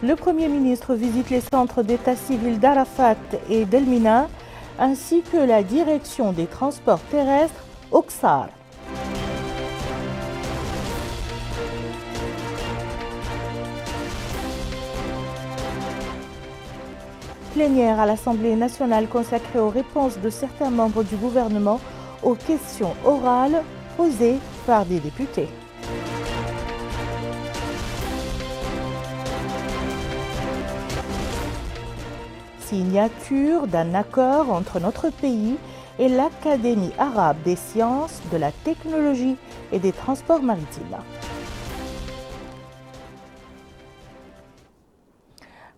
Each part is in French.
Le Premier ministre visite les centres d'état civil d'Arafat et d'Elmina, ainsi que la direction des transports terrestres au Ksar. Plénière à l'Assemblée nationale consacrée aux réponses de certains membres du gouvernement aux questions orales posées par des députés. Signature d'un accord entre notre pays et l'Académie arabe des sciences, de la technologie et des transports maritimes.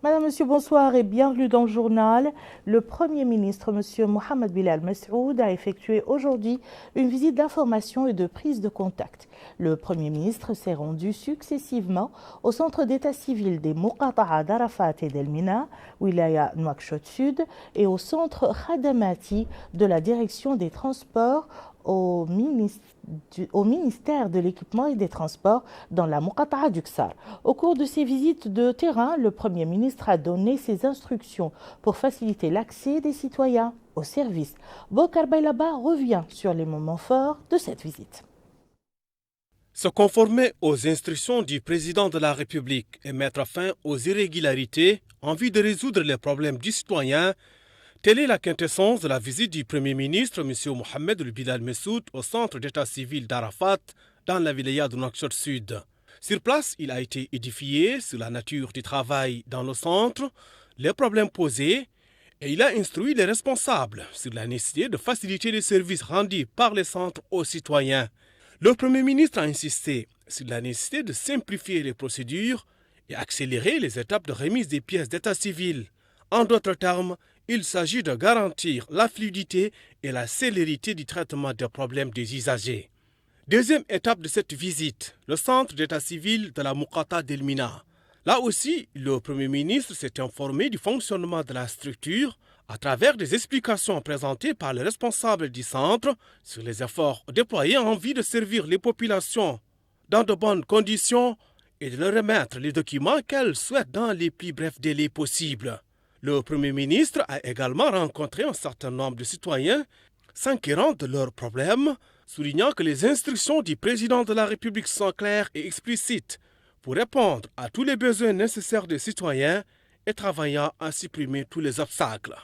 Madame, Monsieur, bonsoir et bienvenue dans le journal. Le Premier ministre, Monsieur Mohamed Bilal Mesroud, a effectué aujourd'hui une visite d'information et de prise de contact. Le Premier ministre s'est rendu successivement au centre d'état civil des Muqata'a d'Arafat et d'Elmina, Wilaya Nouakchott Sud, et au centre Khadamati de la direction des transports au ministère de l'équipement et des transports dans la Muqata'a du Ksar. Au cours de ces visites de terrain, le Premier ministre a donné ses instructions pour faciliter l'accès des citoyens aux services. Bokar Baylaba revient sur les moments forts de cette visite. Se conformer aux instructions du président de la République et mettre fin aux irrégularités en vue de résoudre les problèmes du citoyen, telle est la quintessence de la visite du Premier ministre, M. Mohamed Bilal Mesroud, au centre d'état civil d'Arafat, dans la wilaya de Nouakchott Sud. Sur place, il a été édifié sur la nature du travail dans le centre, les problèmes posés, et il a instruit les responsables sur la nécessité de faciliter les services rendus par les centres aux citoyens. Le Premier ministre a insisté sur la nécessité de simplifier les procédures et accélérer les étapes de remise des pièces d'état civil. En d'autres termes, il s'agit de garantir la fluidité et la célérité du traitement des problèmes des usagers. Deuxième étape de cette visite, le centre d'état civil de la Muqata'a d'Elmina. Là aussi, le Premier ministre s'est informé du fonctionnement de la structure à travers des explications présentées par les responsables du centre sur les efforts déployés en vue de servir les populations dans de bonnes conditions et de leur remettre les documents qu'elles souhaitent dans les plus brefs délais possibles. Le Premier ministre a également rencontré un certain nombre de citoyens s'inquiétant de leurs problèmes, soulignant que les instructions du président de la République sont claires et explicites pour répondre à tous les besoins nécessaires des citoyens et travaillant à supprimer tous les obstacles.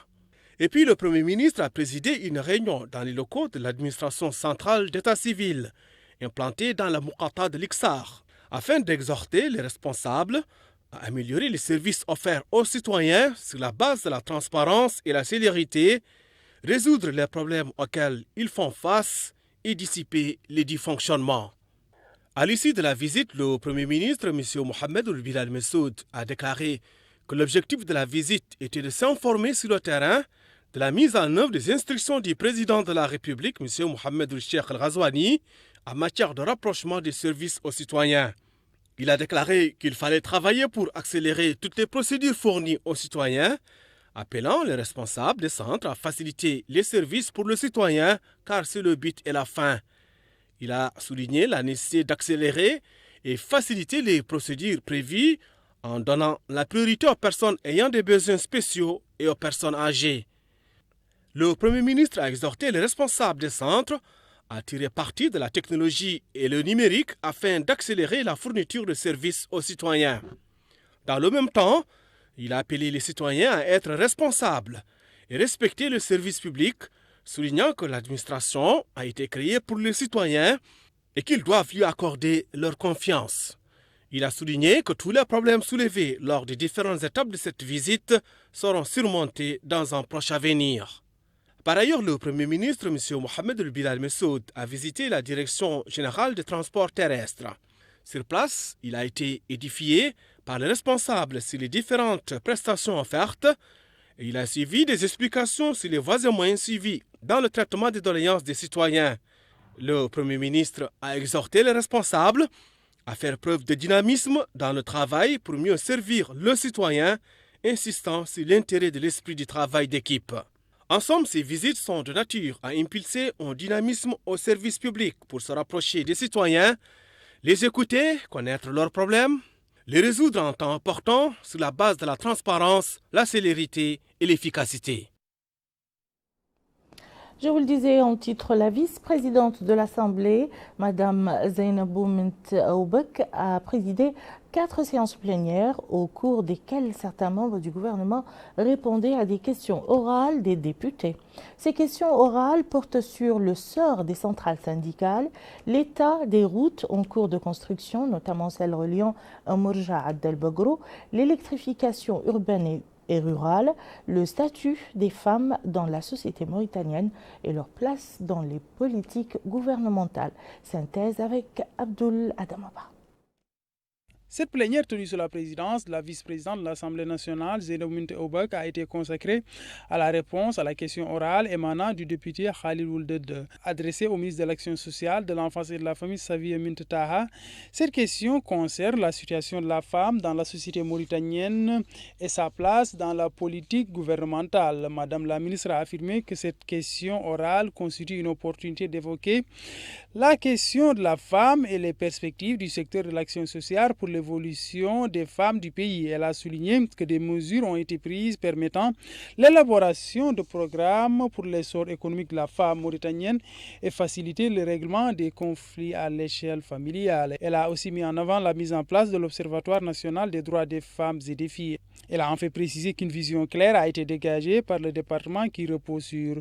Et puis le Premier ministre a présidé une réunion dans les locaux de l'administration centrale d'état civil, implantée dans la Muqata'a de l'Iksar, afin d'exhorter les responsables à améliorer les services offerts aux citoyens sur la base de la transparence et la célérité, résoudre les problèmes auxquels ils font face et dissiper les dysfonctionnements. À l'issue de la visite, le Premier ministre, M. Mohamed Bilal Mesroud, a déclaré que l'objectif de la visite était de s'informer sur le terrain de la mise en œuvre des instructions du président de la République, M. Mohamed Cheikh El-Ghazouani, en matière de rapprochement des services aux citoyens. Il a déclaré qu'il fallait travailler pour accélérer toutes les procédures fournies aux citoyens, appelant les responsables des centres à faciliter les services pour le citoyen, car c'est le but et la fin. Il a souligné la nécessité d'accélérer et faciliter les procédures prévues en donnant la priorité aux personnes ayant des besoins spéciaux et aux personnes âgées. Le Premier ministre a exhorté les responsables des centres à tirer parti de la technologie et le numérique afin d'accélérer la fourniture de services aux citoyens. Dans le même temps, il a appelé les citoyens à être responsables et respecter le service public, soulignant que l'administration a été créée pour les citoyens et qu'ils doivent lui accorder leur confiance. Il a souligné que tous les problèmes soulevés lors des différentes étapes de cette visite seront surmontés dans un proche avenir. Par ailleurs, le Premier ministre, M. Mohamed Bilal Mesroud, a visité la Direction générale des transports terrestres. Sur place, il a été édifié par les responsables sur les différentes prestations offertes et il a suivi des explications sur les voies et moyens suivis dans le traitement des doléances des citoyens. Le Premier ministre a exhorté les responsables à faire preuve de dynamisme dans le travail pour mieux servir le citoyen, insistant sur l'intérêt de l'esprit du travail d'équipe. En somme, ces visites sont de nature à impulser un dynamisme au service public pour se rapprocher des citoyens, les écouter, connaître leurs problèmes, les résoudre en temps important sur la base de la transparence, la célérité et l'efficacité. Je vous le disais en titre, la vice-présidente de l'Assemblée, Madame Zainabou Ment Aoubek, a présidé 4 séances plénières au cours desquelles certains membres du gouvernement répondaient à des questions orales des députés. Ces questions orales portent sur le sort des centrales syndicales, l'état des routes en cours de construction, notamment celles reliant Mourja à Abdelbagrou, l'électrification urbaine et rurale, le statut des femmes dans la société mauritanienne et leur place dans les politiques gouvernementales. Synthèse avec Abdoul Adamaba. Cette plénière tenue sous la présidence de la vice-présidente de l'Assemblée nationale, Zainabou Ment Aoubek, a été consacrée à la réponse à la question orale émanant du député Khalil Oulded, adressée au ministre de l'Action sociale, de l'Enfance et de la Famille, Safiya Ment Taha. Cette question concerne la situation de la femme dans la société mauritanienne et sa place dans la politique gouvernementale. Madame la ministre a affirmé que cette question orale constitue une opportunité d'évoquer la question de la femme et les perspectives du secteur de l'action sociale pour l'évolution des femmes du pays. Elle a souligné que des mesures ont été prises permettant l'élaboration de programmes pour l'essor économique de la femme mauritanienne et faciliter le règlement des conflits à l'échelle familiale. Elle a aussi mis en avant la mise en place de l'Observatoire national des droits des femmes et des filles. Elle a en fait précisé qu'une vision claire a été dégagée par le département qui repose sur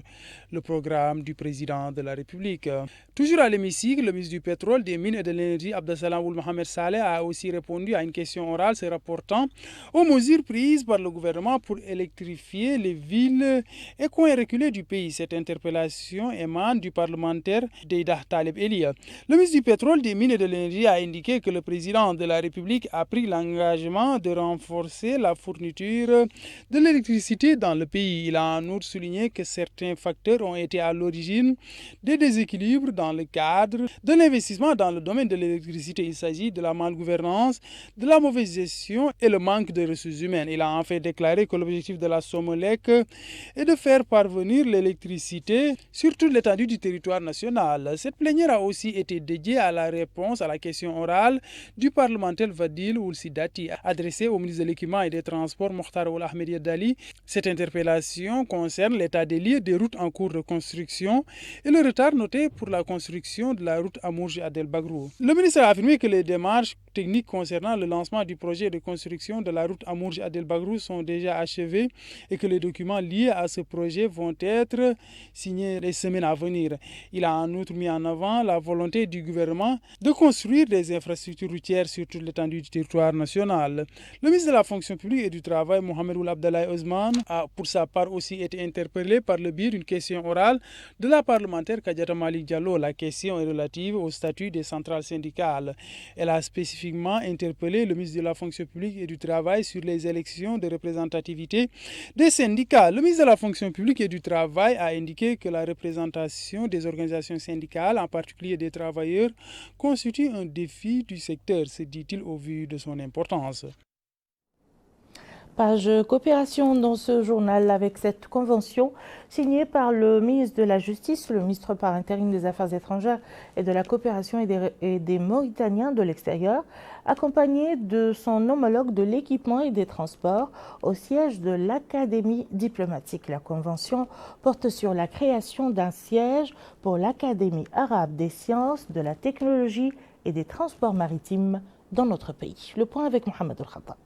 le programme du président de la République. Toujours à l'hémicycle, le ministre du Pétrole, des Mines et de l'Énergie, Abdessalam Ould Mohamed Saleh, a aussi répondu à une question orale se rapportant aux mesures prises par le gouvernement pour électrifier les villes et coins reculés du pays. Cette interpellation émane du parlementaire Deïdah Taleb Elia. Le ministre du Pétrole, des Mines et de l'Énergie a indiqué que le président de la République a pris l'engagement de renforcer la fourniture de l'électricité dans le pays. Il a en outre souligné que certains facteurs ont été à l'origine des déséquilibres dans le cadre de l'investissement dans le domaine de l'électricité. Il s'agit de la malgouvernance, de la mauvaise gestion et le manque de ressources humaines. Il a en fait déclaré que l'objectif de la Somolec est de faire parvenir l'électricité sur toute l'étendue du territoire national. Cette plénière a aussi été dédiée à la réponse à la question orale du parlementaire Vadil Ould Sidati, adressée au ministre de l'Équipement et des Transports Mokhtar Ould Ahmed Dali. Cette interpellation concerne l'état des lieux des routes en cours de construction et le retard noté pour la construction de la route Amourj Abdelbagrou. Le ministre a affirmé que les démarches techniques concernant le lancement du projet de construction de la route Amourj Abdelbagrou sont déjà achevées et que les documents liés à ce projet vont être signés les semaines à venir. Il a en outre mis en avant la volonté du gouvernement de construire des infrastructures routières sur toute l'étendue du territoire national. Le ministre de la fonction publique et du travail, Mohamed Ould Abdallah Ousmane, a pour sa part aussi été interpellé par le biais d'une question orale de la parlementaire Kadiata Malik Diallo. La question est relative au statut des centrales syndicales. Elle a spécifiquement interpellé le ministre de la fonction publique et du travail sur les élections de représentativité des syndicats. Le ministre de la fonction publique et du travail a indiqué que la représentation des organisations syndicales, en particulier des travailleurs, constitue un défi du secteur, se dit-il au vu de son importance. Page coopération dans ce journal avec cette convention signée par le ministre de la Justice, le ministre par intérim des Affaires étrangères et de la coopération et des Mauritaniens de l'extérieur, accompagné de son homologue de l'équipement et des transports au siège de l'Académie diplomatique. La convention porte sur la création d'un siège pour l'Académie arabe des sciences, de la technologie et des transports maritimes dans notre pays. Le point avec Mohamed El-Khattab.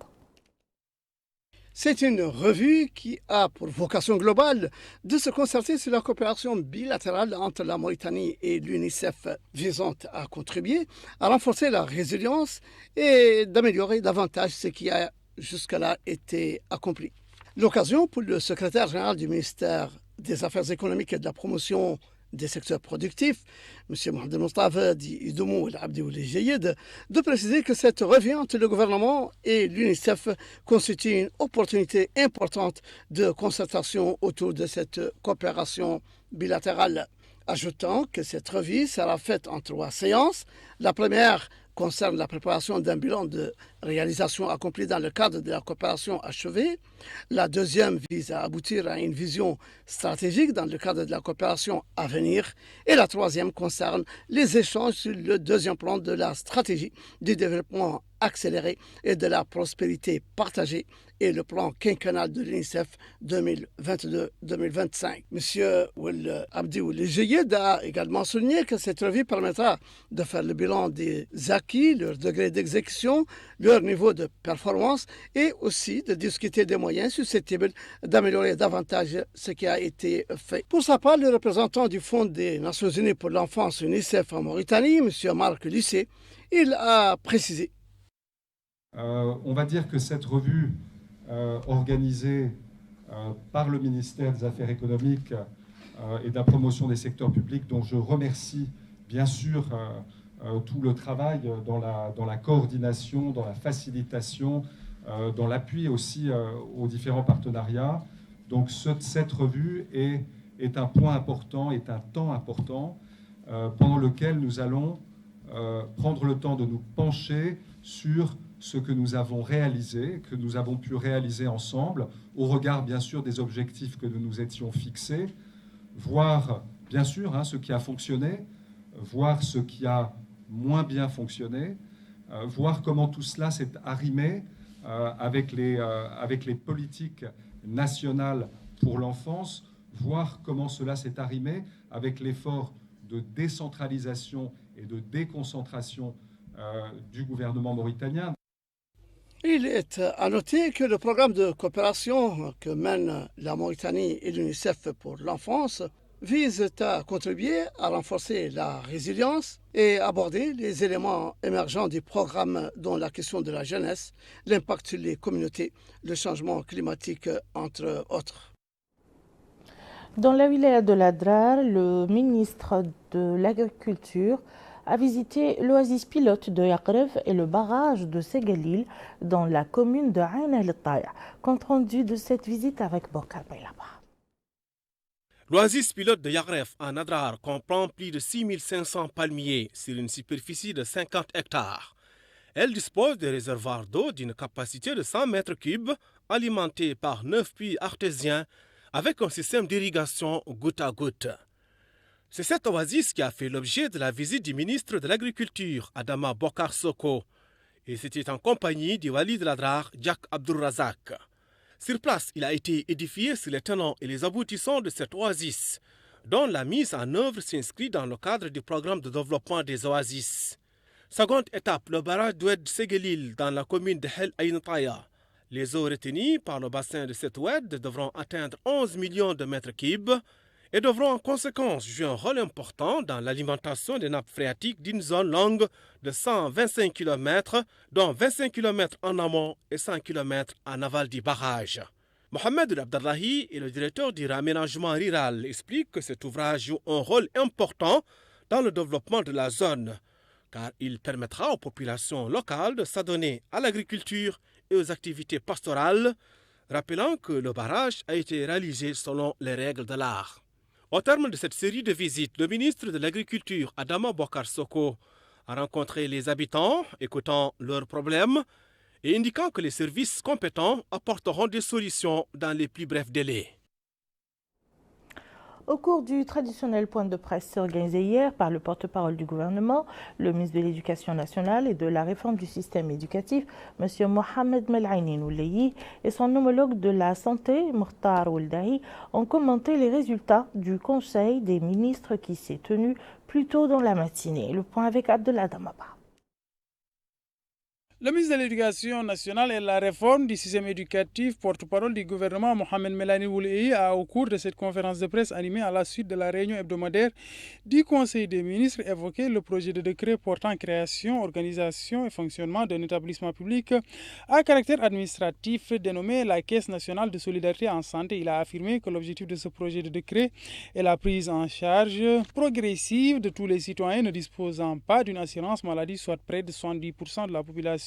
C'est une revue qui a pour vocation globale de se concerter sur la coopération bilatérale entre la Mauritanie et l'UNICEF visant à contribuer à renforcer la résilience et d'améliorer davantage ce qui a jusque-là été accompli. L'occasion pour le secrétaire général du ministère des Affaires économiques et de la promotion des secteurs productifs, M. Mohamed Mustafa Idoumou El Abdi Ould Jayed, de préciser que cette revue entre le gouvernement et l'UNICEF constitue une opportunité importante de concertation autour de cette coopération bilatérale, ajoutant que cette revue sera faite en 3 séances. La première concerne la préparation d'un bilan de réalisations accomplies dans le cadre de la coopération achevée. La deuxième vise à aboutir à une vision stratégique dans le cadre de la coopération à venir. Et la troisième concerne les échanges sur le deuxième plan de la stratégie du développement accéléré et de la prospérité partagée et le plan quinquennal de l'UNICEF 2022-2025. Monsieur Abdi Ould a également souligné que cette revue permettra de faire le bilan des acquis, leur degré d'exécution, leur niveau de performance et aussi de discuter des moyens susceptibles d'améliorer davantage ce qui a été fait. Pour sa part, le représentant du Fonds des Nations Unies pour l'enfance UNICEF en Mauritanie, monsieur Marc Lucet, il a précisé. On va dire que cette revue organisée par le ministère des Affaires économiques et de la promotion des secteurs publics, dont je remercie bien sûr tout le travail dans la coordination, dans la facilitation, dans l'appui aussi aux différents partenariats. Donc cette revue est un point important, est un temps important pendant lequel nous allons prendre le temps de nous pencher sur ce que nous avons réalisé, que nous avons pu réaliser ensemble, au regard bien sûr des objectifs que nous nous étions fixés, voir bien sûr ce qui a fonctionné, voir ce qui a moins bien fonctionné, voir comment tout cela s'est arrimé avec les politiques nationales pour l'enfance, voir comment cela s'est arrimé avec l'effort de décentralisation et de déconcentration du gouvernement mauritanien. Il est à noter que le programme de coopération que mènent la Mauritanie et l'UNICEF pour l'enfance vise à contribuer à renforcer la résilience et aborder les éléments émergents du programme, dont la question de la jeunesse, l'impact sur les communautés, le changement climatique, entre autres. Dans la wilaya de l'Adrar, le ministre de l'Agriculture a visité l'oasis pilote de Yaqreb et le barrage de Ségalil dans la commune de Ain el-Taya. Compte rendu de cette visite avec Bokar Baylaba. L'oasis pilote de Yaqreb en Adrar comprend plus de 6500 palmiers sur une superficie de 50 hectares. Elle dispose de réservoirs d'eau d'une capacité de 100 mètres cubes alimentés par 9 puits artésiens avec un système d'irrigation goutte à goutte. C'est cette oasis qui a fait l'objet de la visite du ministre de l'Agriculture, Adama Bokar Soko, et c'était en compagnie du wali de l'Adrar, Jack Abdurrazak. Sur place, il a été édifié sur les tenants et les aboutissants de cette oasis, dont la mise en œuvre s'inscrit dans le cadre du programme de développement des oasis. Seconde étape, le barrage d'Oued Ségalil dans la commune de Hel Ain Taya. Les eaux retenues par le bassin de cette oued devront atteindre 11 millions de mètres cubes et devront en conséquence jouer un rôle important dans l'alimentation des nappes phréatiques d'une zone longue de 125 km, dont 25 km en amont et 100 km en aval du barrage. Mohamed Abdallahi est le directeur du réaménagement rural, explique que cet ouvrage joue un rôle important dans le développement de la zone, car il permettra aux populations locales de s'adonner à l'agriculture et aux activités pastorales, rappelant que le barrage a été réalisé selon les règles de l'art. Au terme de cette série de visites, le ministre de l'Agriculture, Adama Bokar Soko, a rencontré les habitants, écoutant leurs problèmes et indiquant que les services compétents apporteront des solutions dans les plus brefs délais. Au cours du traditionnel point de presse organisé hier par le porte-parole du gouvernement, le ministre de l'Éducation nationale et de la réforme du système éducatif, M. Mohamed Mel'aini Nouleyi, et son homologue de la santé, Mokhtar Ould ont commenté les résultats du Conseil des ministres qui s'est tenu plus tôt dans la matinée. Le point avec Abdellah Damaba. Le ministre de l'Éducation nationale et de la réforme du système éducatif, porte-parole du gouvernement, Mohamed Mel'aini Nouleyi, a, au cours de cette conférence de presse animée à la suite de la réunion hebdomadaire du Conseil des ministres, évoqué le projet de décret portant création, organisation et fonctionnement d'un établissement public à caractère administratif dénommé la Caisse nationale de solidarité en santé. Il a affirmé que l'objectif de ce projet de décret est la prise en charge progressive de tous les citoyens ne disposant pas d'une assurance maladie, soit près de 70% de la population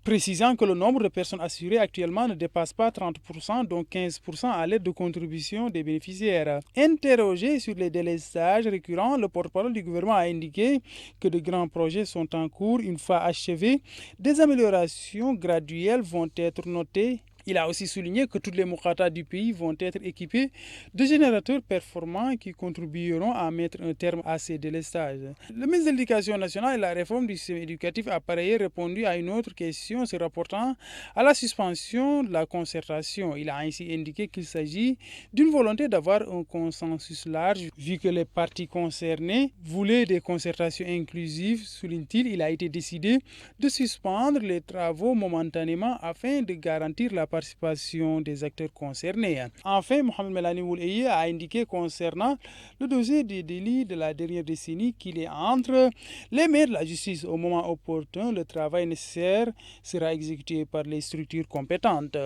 précisant que le nombre de personnes assurées actuellement ne dépasse pas 30%, dont 15% à l'aide de contribution des bénéficiaires. Interrogé sur les délestages récurrents, le porte-parole du gouvernement a indiqué que de grands projets sont en cours. Une fois achevés, des améliorations graduelles vont être notées. Il a aussi souligné que toutes les moukhata du pays vont être équipées de générateurs performants qui contribueront à mettre un terme à ces délestages. Le ministre de l'Éducation nationale et la réforme du système éducatif a par ailleurs répondu à une autre question se rapportant à la suspension de la concertation. Il a ainsi indiqué qu'il s'agit d'une volonté d'avoir un consensus large vu que les parties concernées voulaient des concertations inclusives. Souligne-t-il, il a été décidé de suspendre les travaux momentanément afin de garantir la participation des acteurs concernés. Enfin, Mohamed Melani Wouleye a indiqué concernant le dossier des délits de la dernière décennie qu'il est entre les mains de la justice. Au moment opportun, le travail nécessaire sera exécuté par les structures compétentes.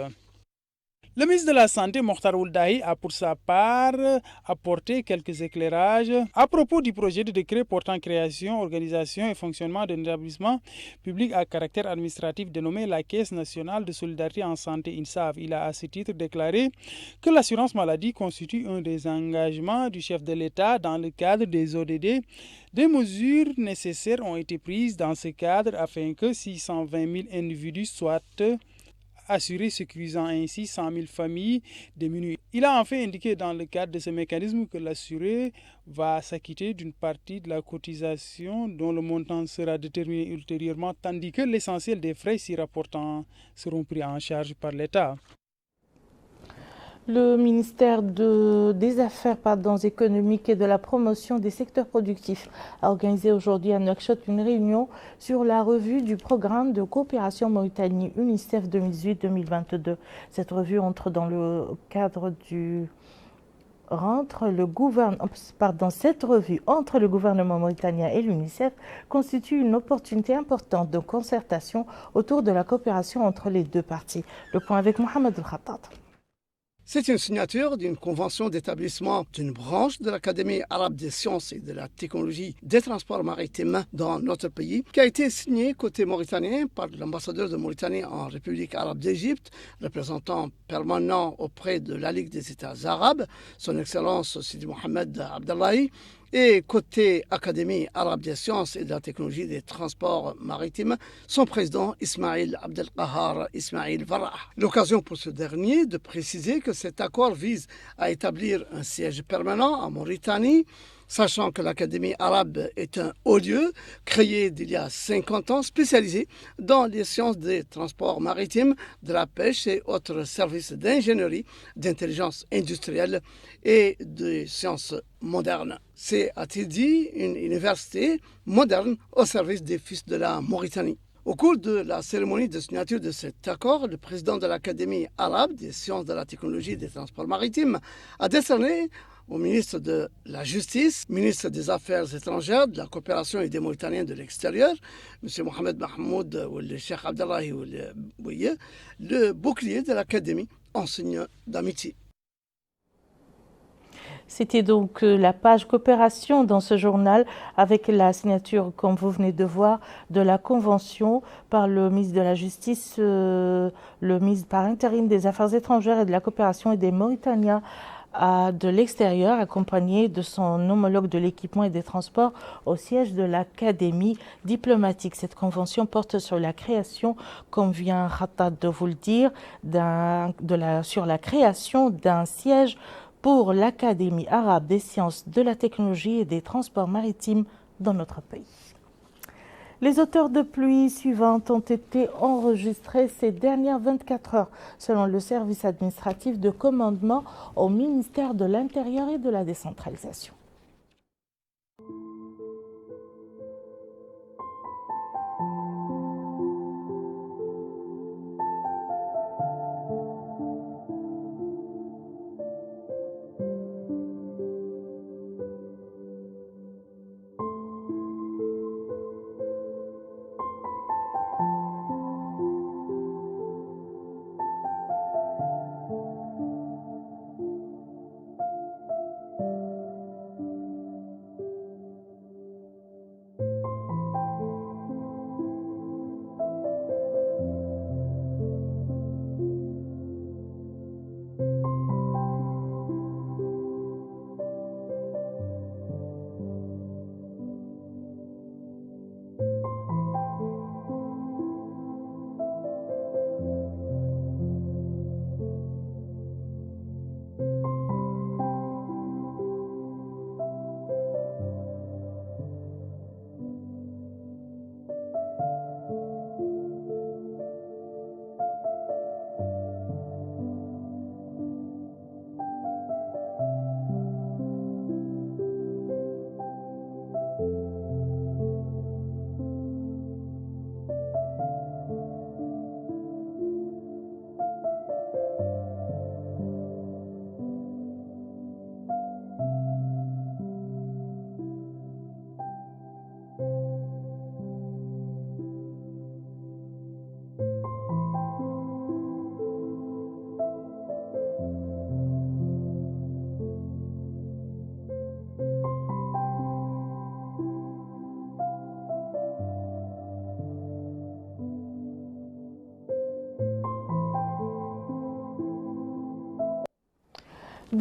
Le ministre de la Santé, Mokhtar Ould Dahi, a pour sa part apporté quelques éclairages à propos du projet de décret portant création, organisation et fonctionnement d'un établissement public à caractère administratif dénommé la Caisse nationale de solidarité en santé INSAF. Il a à ce titre déclaré que l'assurance maladie constitue un des engagements du chef de l'État dans le cadre des ODD. Des mesures nécessaires ont été prises dans ce cadre afin que 620 000 individus soient assurés, sécurisant ainsi 100 000 familles démunies. Il a enfin indiqué dans le cadre de ce mécanisme que l'assuré va s'acquitter d'une partie de la cotisation dont le montant sera déterminé ultérieurement, tandis que l'essentiel des frais s'y rapportant seront pris en charge par l'État. Le ministère des Affaires économiques et de la promotion des secteurs productifs a organisé aujourd'hui à Nouakchott une réunion sur la revue du programme de coopération Mauritanie-UNICEF 2018-2022. Cette revue entre dans le cadre du... Cette revue entre le gouvernement mauritanien et l'UNICEF constitue une opportunité importante de concertation autour de la coopération entre les deux parties. Le point avec Mohamed El-Khattab. C'est une signature d'une convention d'établissement d'une branche de l'Académie arabe des sciences et de la technologie des transports maritimes dans notre pays, qui a été signée côté mauritanien par l'ambassadeur de Mauritanie en République arabe d'Égypte, représentant permanent auprès de la Ligue des États arabes, son Excellence Sidi Mohamed Abdallahi, et côté Académie arabe des sciences et de la technologie des transports maritimes, son président Ismail Abdelkahar Ismail Farah. L'occasion pour ce dernier de préciser que cet accord vise à établir un siège permanent en Mauritanie, sachant que l'Académie arabe est un haut lieu créé d'il y a 50 ans, spécialisé dans les sciences des transports maritimes, de la pêche et autres services d'ingénierie, d'intelligence industrielle et de sciences modernes. C'est, a-t-il dit, une université moderne au service des fils de la Mauritanie. Au cours de la cérémonie de signature de cet accord, le président de l'Académie arabe des sciences de la technologie et des transports maritimes a décerné au ministre de la Justice, ministre des Affaires étrangères, de la coopération et des Mauritaniens de l'extérieur, M. Mohamed Mahmoud ou le Cheikh Abdallahi ou le bouclier de l'Académie en signe d'amitié. C'était donc la page coopération dans ce journal avec la signature, comme vous venez de voir, de la convention par le ministre de la Justice, le ministre par intérim des Affaires étrangères et de la coopération et des Mauritaniens de l'extérieur, accompagné de son homologue de l'équipement et des transports au siège de l'Académie diplomatique. Cette convention porte sur la création, comme vient Khattab de vous le dire, sur la création d'un siège pour l'Académie arabe des sciences, de la technologie et des transports maritimes dans notre pays. Les hauteurs de pluie suivantes ont été enregistrées ces dernières 24 heures, selon le service administratif de commandement au ministère de l'Intérieur et de la décentralisation.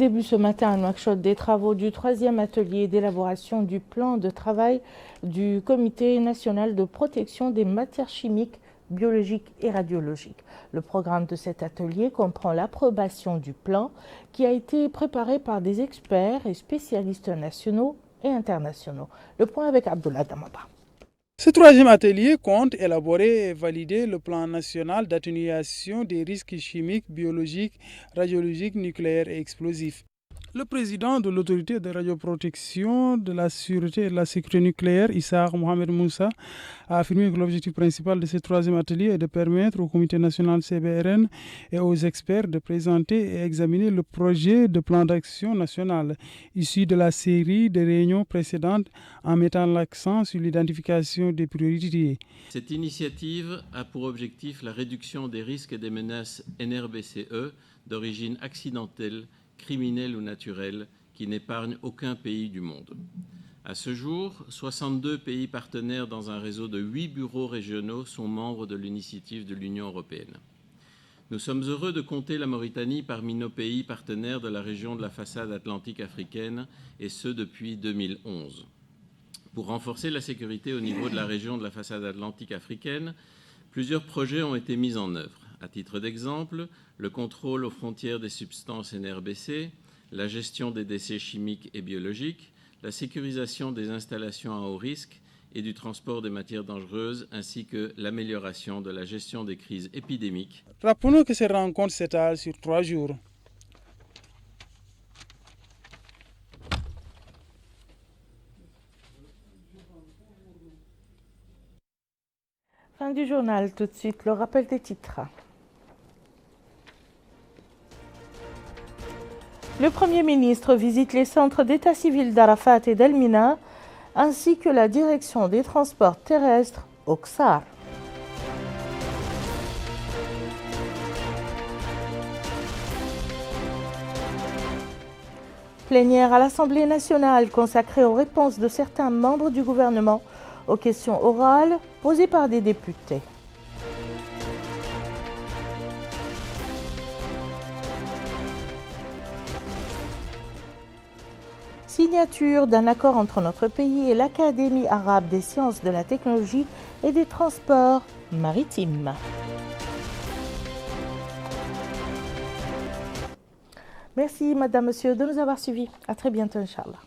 début ce matin à Nouakchott des travaux du 3e atelier d'élaboration du plan de travail du Comité national de protection des matières chimiques, biologiques et radiologiques. Le programme de cet atelier comprend l'approbation du plan qui a été préparé par des experts et spécialistes nationaux et internationaux. Le point avec Abdullah Damaba. Ce 3e atelier compte élaborer et valider le plan national d'atténuation des risques chimiques, biologiques, radiologiques, nucléaires et explosifs. Le président de l'autorité de radioprotection, de la sûreté et de la sécurité nucléaire, Issa Mohamed Moussa, a affirmé que l'objectif principal de ce 3e atelier est de permettre au comité national CBRN et aux experts de présenter et examiner le projet de plan d'action national issu de la série de réunions précédentes en mettant l'accent sur l'identification des priorités. Cette initiative a pour objectif la réduction des risques et des menaces NRBCE d'origine accidentelle, criminels ou naturels, qui n'épargnent aucun pays du monde. À ce jour, 62 pays partenaires dans un réseau de 8 bureaux régionaux sont membres de l'initiative de l'Union européenne. Nous sommes heureux de compter la Mauritanie parmi nos pays partenaires de la région de la façade atlantique africaine, et ce depuis 2011. Pour renforcer la sécurité au niveau de la région de la façade atlantique africaine, plusieurs projets ont été mis en œuvre. À titre d'exemple, le contrôle aux frontières des substances NRBC, la gestion des déchets chimiques et biologiques, la sécurisation des installations à haut risque et du transport des matières dangereuses, ainsi que l'amélioration de la gestion des crises épidémiques. Rappelons que ces rencontres s'étalent sur 3 jours. Fin du journal, tout de suite le rappel des titres. Le Premier ministre visite les centres d'état civil d'Arafat et d'Elmina, ainsi que la direction des transports terrestres au Ksar. Plénière à l'Assemblée nationale consacrée aux réponses de certains membres du gouvernement aux questions orales posées par des députés. Signature d'un accord entre notre pays et l'Académie arabe des sciences de la technologie et des transports maritimes. Merci, Madame, Monsieur, de nous avoir suivis. À très bientôt, Inch'Allah.